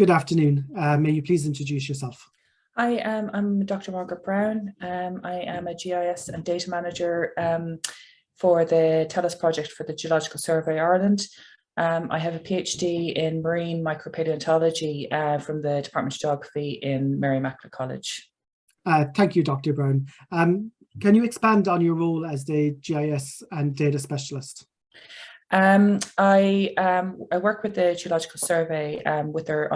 Good afternoon. May you please introduce yourself? Hi, I'm Dr. Margaret Brown. I am a GIS and data manager for the TELUS project for the Geological Survey Ireland. I have a PhD in marine micropaleontology from the Department of Geography in Mary Immaculate College. Thank you, Dr. Brown. Can you expand on your role as the GIS and data specialist? I work with the Geological Survey on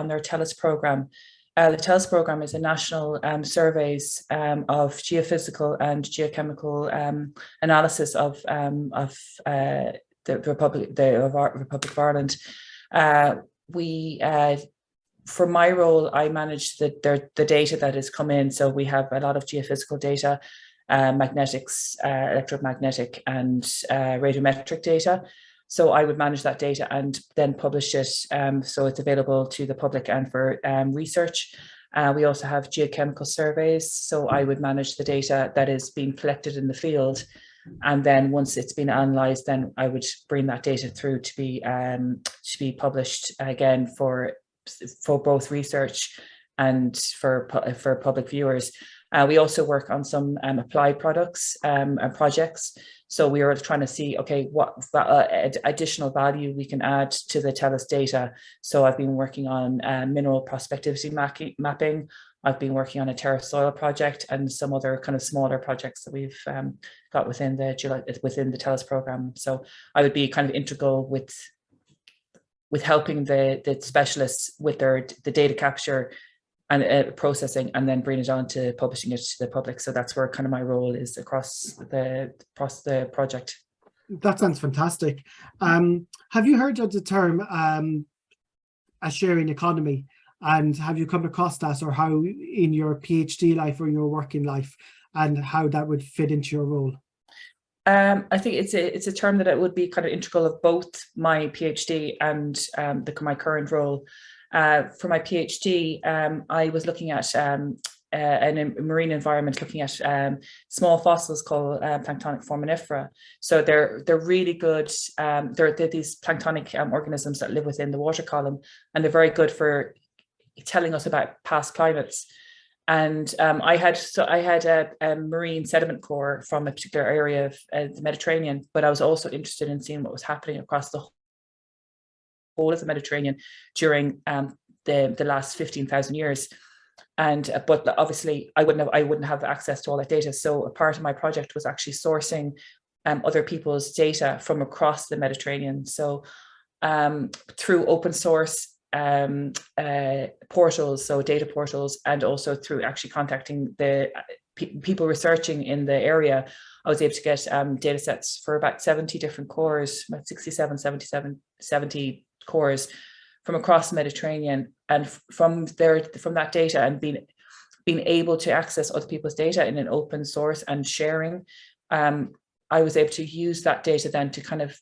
their TELUS programme. The TELUS programme is a national surveys of geophysical and geochemical analysis of the Republic of Ireland. For my role, I manage the data that has come in. So we have a lot of geophysical data, magnetics, electromagnetic, and radiometric data. So I would manage that data and then publish it so it's available to the public and for research. We also have geochemical surveys. So I would manage the data that is being collected in the field. And then once it's been analysed, then I would bring that data through to be published again for both research and for public viewers. We also work on some applied products and projects. So we are trying to see, okay, what additional value we can add to the TELUS data. So I've been working on mineral prospectivity mapping. I've been working on a terra soil project and some other kind of smaller projects that we've got within the TELUS program. So I would be kind of integral with helping the specialists with the data capture and processing, and then bring it on to publishing it to the public. So that's where kind of my role is across the project. That sounds fantastic. Have you heard of the term a sharing economy? And have you come across that, or how in your PhD life or your working life, and how that would fit into your role? I think it's a term that it would be kind of integral of both my PhD and my current role. For my PhD, I was looking at a marine environment, looking at small fossils called planktonic foraminifera. So they're really good. They're these planktonic organisms that live within the water column, and they're very good for telling us about past climates. And I had a marine sediment core from a particular area of the Mediterranean, but I was also interested in seeing what was happening across the whole of the Mediterranean during the last 15,000 years. And but obviously I wouldn't have access to all that data. So a part of my project was actually sourcing other people's data from across the Mediterranean. So through open source portals, so data portals, and also through actually contacting the people researching in the area, I was able to get data sets for about 70 different cores, about 70 cores from across the Mediterranean. And from that data, and being able to access other people's data in an open source and sharing, I was able to use that data then to kind of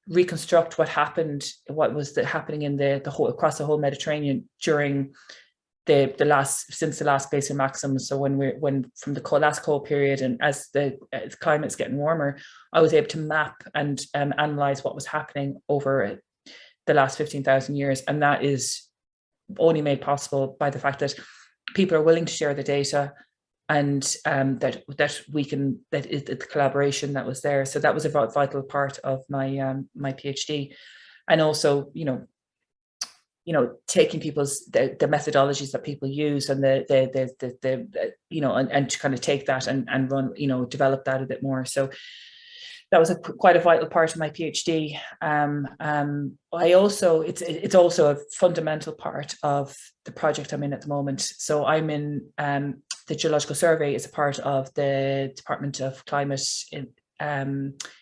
reconstruct what was happening in the whole across the whole Mediterranean during since the last glacial maximum. So when from the last cold period, and as the climate's getting warmer, I was able to map and analyze what was happening over the last 15,000 years. And that is only made possible by the fact that people are willing to share the data, and that is the collaboration that was there. So that was a vital part of my my PhD. And also, taking the methodologies that people use, and and to kind of take that and run, develop that a bit more. So that was quite a vital part of my PhD. It's also a fundamental part of the project I'm in at the moment. So I'm in the Geological Survey is a part of the Department of Climate,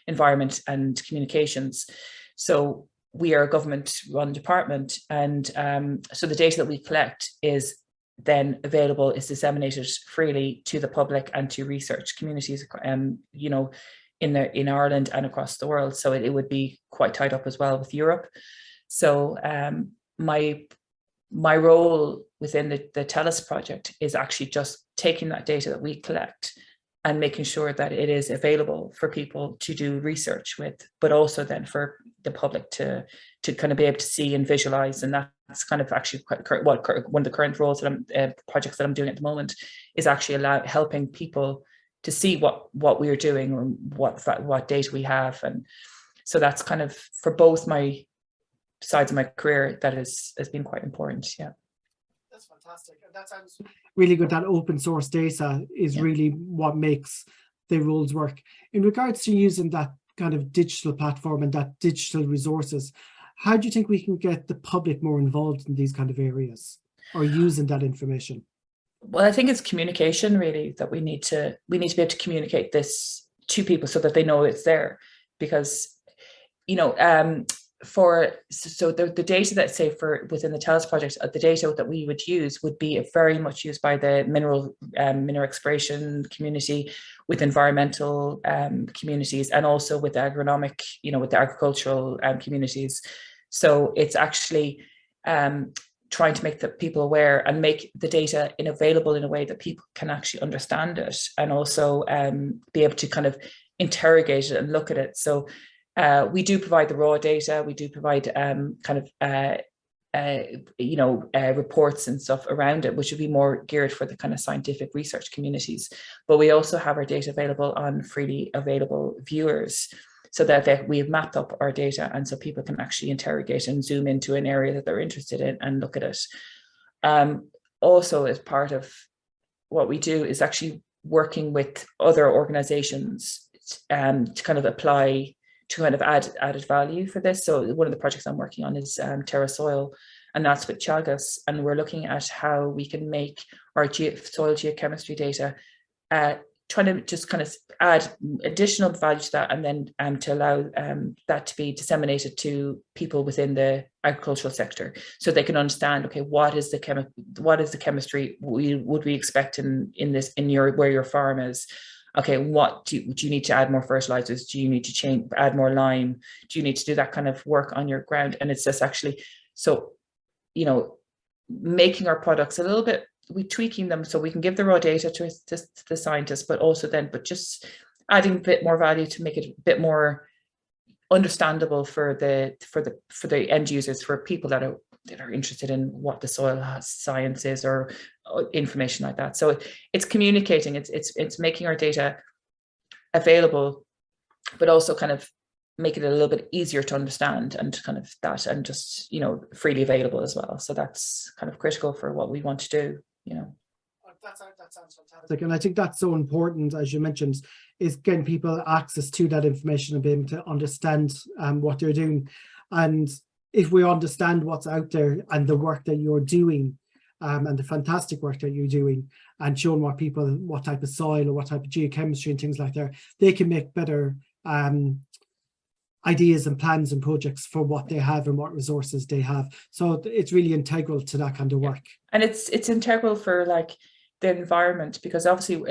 Environment and Communications. So we are a government-run department, and so the data that we collect is then available, is disseminated freely to the public and to research communities, in Ireland and across the world. So it would be quite tied up as well with Europe. So my role within the TELUS project is actually just taking that data that we collect and making sure that it is available for people to do research with, but also then for the public to kind of be able to see and visualize. And that's kind of actually one of the current roles that projects that I'm doing at the moment, is actually helping people to see what we are doing and what data we have. And so that's kind of, for both my sides of my career, that has been quite important. Yeah. That's fantastic. And that sounds really good. That open source data is really what makes the roles work. In regards to using that kind of digital platform and that digital resources, how do you think we can get the public more involved in these kind of areas, or using that information? Well, I think it's communication, really, that we need to be able to communicate this to people so that they know it's there. Because, you know, so the data that, say, for within the TELUS project, the data that we would use would be very much used by the mineral exploration community, with environmental communities, and also with agronomic, you know, with the agricultural communities. So it's actually trying to make the people aware and make the data available in a way that people can actually understand it, and also be able to kind of interrogate it and look at it. So we do provide the raw data. We do provide reports and stuff around it, which would be more geared for the kind of scientific research communities. But we also have our data available on freely available viewers, so that we have mapped up our data, and so people can actually interrogate and zoom into an area that they're interested in and look at it. Also, as part of what we do is actually working with other organizations to kind of apply, to kind of added value for this. So one of the projects I'm working on is Terra Soil, and that's with Teagasc, and we're looking at how we can make our soil geochemistry data, trying to just kind of add additional value to that, and then to allow that to be disseminated to people within the agricultural sector, so they can understand, okay, what is the chemistry would we expect in where your farm is. Okay, what do you need to add more fertilizers? Do you need to add more lime? Do you need to do that kind of work on your ground? And it's just actually, so, you know, making our products a little bit, tweaking them so we can give the raw data to the scientists, but just adding a bit more value to make it a bit more understandable for the end users, for people that are interested in what the soil science is, or information like that. So it's communicating, it's making our data available, but also kind of make it a little bit easier to understand, and kind of that, and just, you know, freely available as well. So that's kind of critical for what we want to do, you know. That sounds fantastic. And I think that's so important, as you mentioned, is getting people access to that information and being able to understand what they're doing. And if we understand what's out there and the work that you're doing, and the fantastic work that you're doing, and showing what type of soil or what type of geochemistry and things like that, they can make better ideas and plans and projects for what they have and what resources they have. So it's really integral to that kind of work. And it's integral for like the environment, because obviously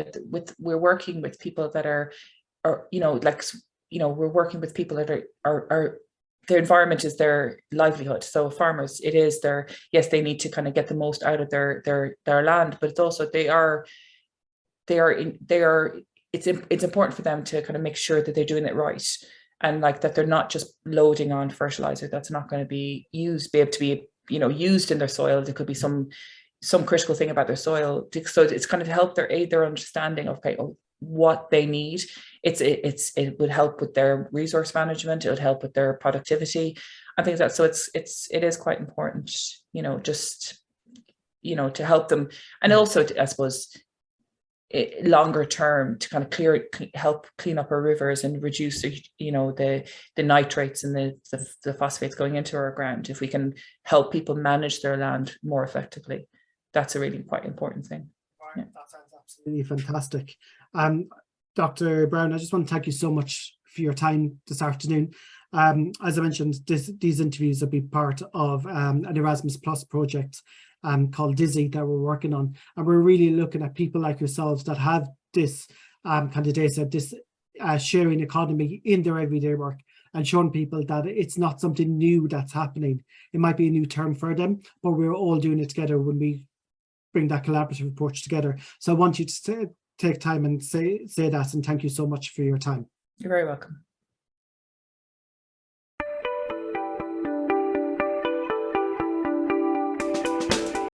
we're working with people that are we're working with people that are their environment is their livelihood. So farmers, it is their, yes, they need to kind of get the most out of their land, but it's also it's important for them to kind of make sure that they're doing it right, and like that they're not just loading on fertilizer that's not going to be able to be, you know, used in their soil. There could be some critical thing about their soil, so it's kind of help their understanding of, okay, what they need. It would help with their resource management. It would help with their productivity. I think that, so it is quite important, you know, just, you know, to help them, and also to, I suppose, longer term, to kind of help clean up our rivers and reduce, you know, the nitrates and the phosphates going into our ground. If we can help people manage their land more effectively, that's a really quite important thing. Yeah. That sounds absolutely fantastic. Dr. Brown, I just want to thank you so much for your time this afternoon. As I mentioned, these interviews will be part of an Erasmus Plus project called DISSE that we're working on, and we're really looking at people like yourselves that have this kind of data, this sharing economy in their everyday work, and showing people that it's not something new that's happening. It might be a new term for them, but we're all doing it together when we bring that collaborative approach together. So I want you to take time and say that, and thank you so much for your time. You're very welcome.